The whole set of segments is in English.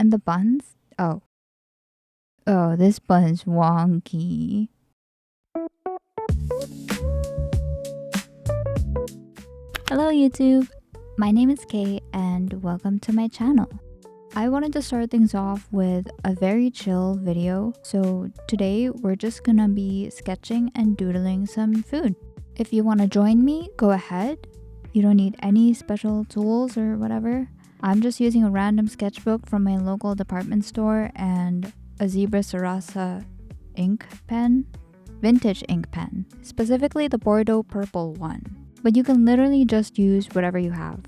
And the buns? Oh, this bun's wonky. Hello YouTube! My name is Kay and welcome to my channel. I wanted to start things off with a very chill video, so today we're just gonna be sketching and doodling some food. If you want to join me, go ahead. You don't need any special tools or whatever. I'm just using a random sketchbook from my local department store and a zebra sarasa ink pen, vintage ink pen, specifically the bordeaux purple one. But you can literally just use whatever you have.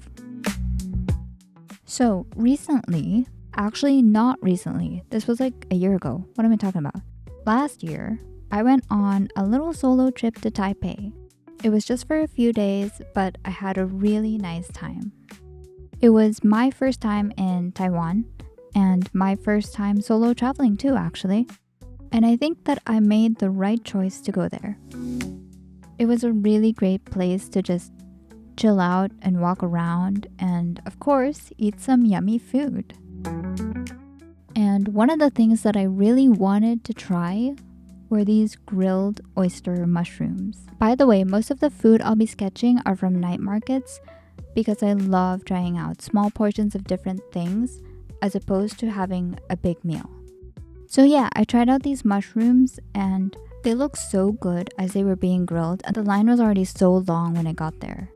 So recently, actually not recently, this was like a year ago. What am I talking about? Last year, I went on a little solo trip to Taipei. It was just for a few days, but I had a really nice time. It was my first time in Taiwan and my first time solo traveling too, actually. And I think that I made the right choice to go there. It was a really great place to just chill out and walk around and, of course, eat some yummy food. And one of the things that I really wanted to try were these grilled oyster mushrooms. By the way, most of the food I'll be sketching are from night markets because I love trying out small portions of different things as opposed to having a big meal. So yeah, I tried out these mushrooms and they looked so good as they were being grilled, and the line was already so long when I got there.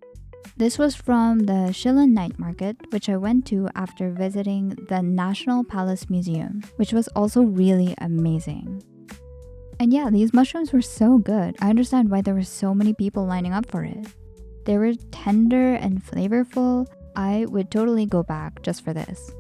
This was from the Shilin Night Market, which I went to after visiting the National Palace Museum, which was also really amazing. And yeah, these mushrooms were so good. I understand why there were so many people lining up for it. They were tender and flavorful. I would totally go back just for this.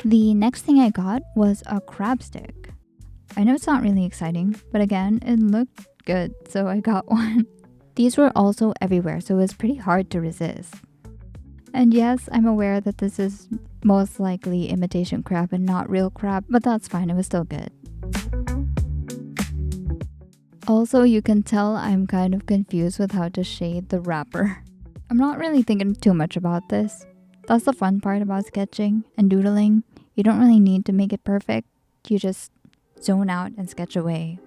The next thing I got was a crab stick. I know it's not really exciting, but again, it looked good, so I got one. These were also everywhere, so it was pretty hard to resist. And yes, I'm aware that this is most likely imitation crab and not real crab, but that's fine, it was still good. Also, you can tell I'm kind of confused with how to shade the wrapper. I'm not really thinking too much about this. That's the fun part about sketching and doodling. You don't really need to make it perfect. You just zone out and sketch away.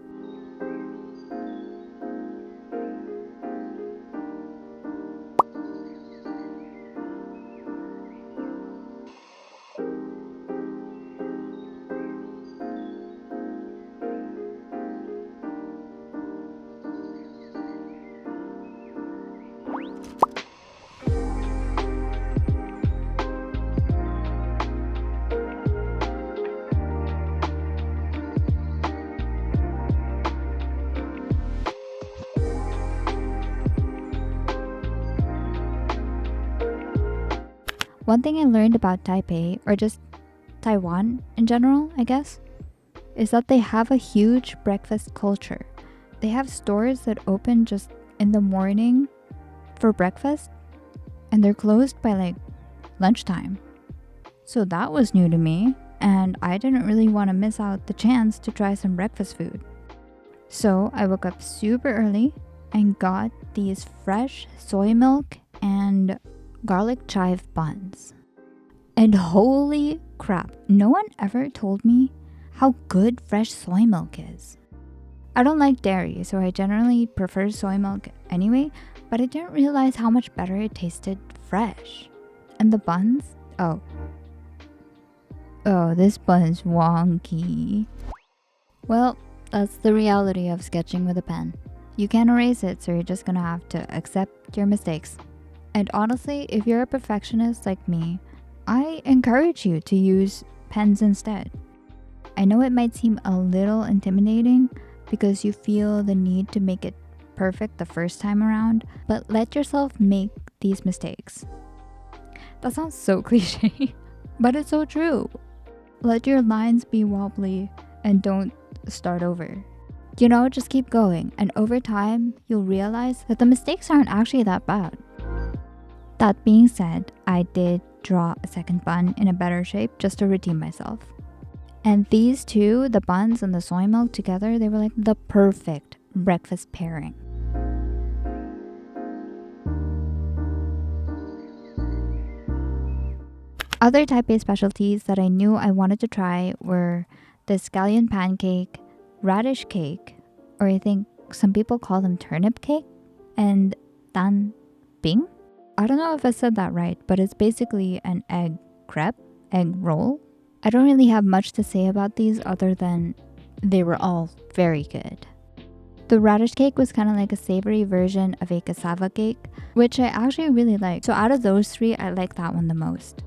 One thing I learned about Taipei, or just Taiwan in general, I guess, is that they have a huge breakfast culture. They have stores that open just in the morning for breakfast, and they're closed by like lunchtime. So that was new to me, and I didn't really want to miss out the chance to try some breakfast food. So I woke up super early and got these fresh soy milk and garlic chive buns. And holy crap, no one ever told me how good fresh soy milk is. I don't like dairy, so I generally prefer soy milk anyway, but I didn't realize how much better it tasted fresh. And the buns? Oh, this bun's wonky. Well, that's the reality of sketching with a pen. You can't erase it, so you're just gonna have to accept your mistakes. And honestly, if you're a perfectionist like me, I encourage you to use pens instead. I know it might seem a little intimidating because you feel the need to make it perfect the first time around, but let yourself make these mistakes. That sounds so cliche, but it's so true. Let your lines be wobbly and don't start over. You know, just keep going, and over time, you'll realize that the mistakes aren't actually that bad. That being said, I did draw a second bun in a better shape just to redeem myself. And these two, the buns and the soy milk together, they were like the perfect breakfast pairing. Other Taipei specialties that I knew I wanted to try were the scallion pancake, radish cake, or I think some people call them turnip cake, and dan bing. I don't know if I said that right, but it's basically an egg crepe, egg roll. I don't really have much to say about these other than they were all very good. The radish cake was kind of like a savory version of a cassava cake, which I actually really like. So out of those three, I like that one the most.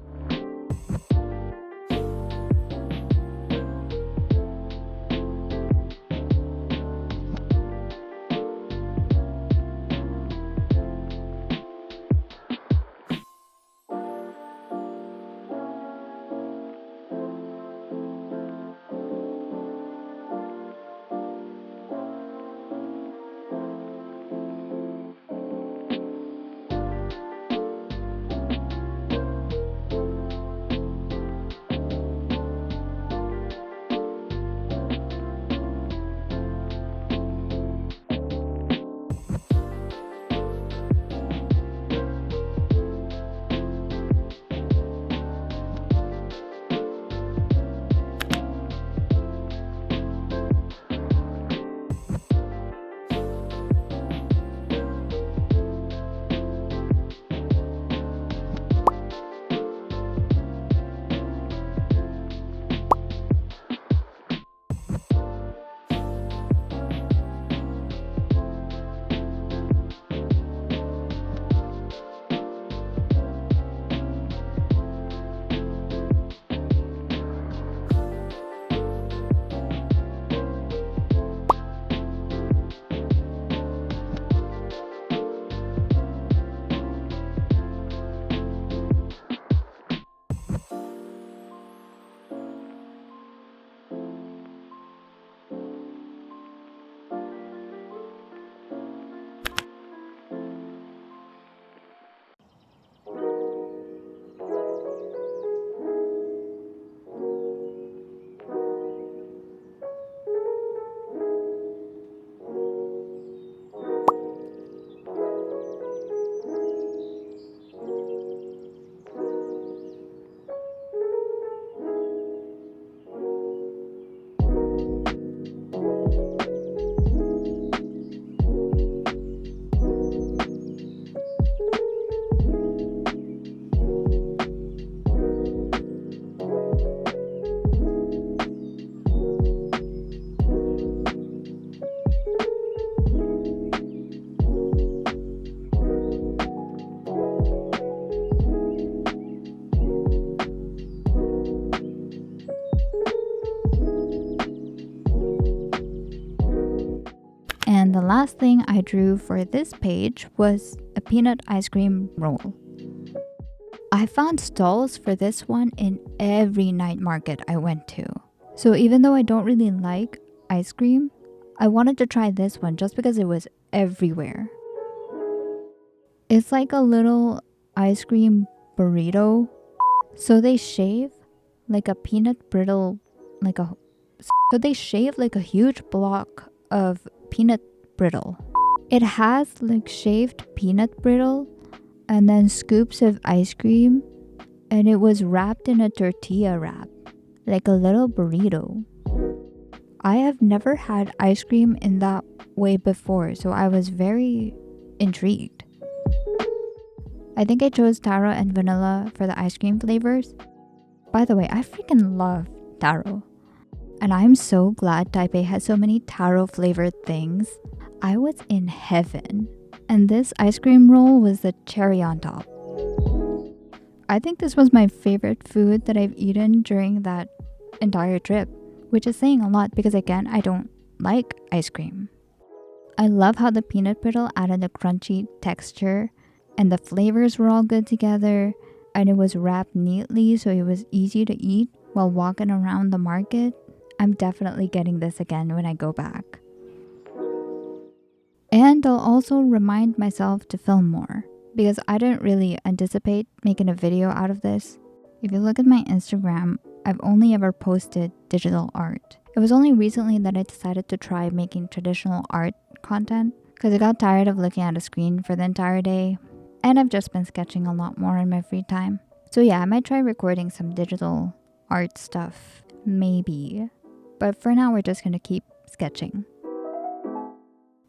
And the last thing I drew for this page was a peanut ice cream roll. I found stalls for this one in every night market I went to. So even though I don't really like ice cream, I wanted to try this one just because it was everywhere. It's like a little ice cream burrito. So they shave like a peanut brittle, so they shave like a huge block of peanut brittle. It has like shaved peanut brittle and then scoops of ice cream, and it was wrapped in a tortilla wrap, like a little burrito. I have never had ice cream in that way before, so I was very intrigued. I think I chose taro and vanilla for the ice cream flavors. By the way, I freaking love taro. And I'm so glad Taipei has so many taro flavored things. I was in heaven. And this ice cream roll was the cherry on top. I think this was my favorite food that I've eaten during that entire trip, which is saying a lot because again, I don't like ice cream. I love how the peanut brittle added a crunchy texture and the flavors were all good together, and it was wrapped neatly so it was easy to eat while walking around the market. I'm definitely getting this again when I go back. And I'll also remind myself to film more. because I didn't really anticipate making a video out of this. If you look at my Instagram, I've only ever posted digital art. It was only recently that I decided to try making traditional art content because I got tired of looking at a screen for the entire day, and I've just been sketching a lot more in my free time. So yeah, I might try recording some digital art stuff, maybe. But for now, we're just gonna keep sketching.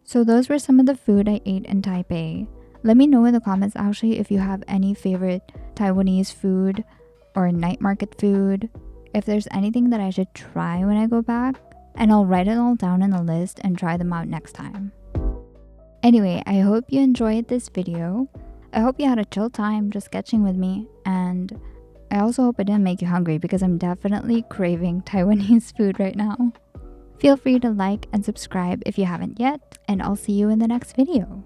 So those were some of the food I ate in Taipei. Let me know in the comments actually if you have any favorite Taiwanese food or night market food, if there's anything that I should try when I go back, and I'll write it all down in a list and try them out next time. Anyway, I hope you enjoyed this video. I hope you had a chill time just sketching with me, and I also hope it didn't make you hungry because I'm definitely craving Taiwanese food right now. Feel free to like and subscribe if you haven't yet, and I'll see you in the next video.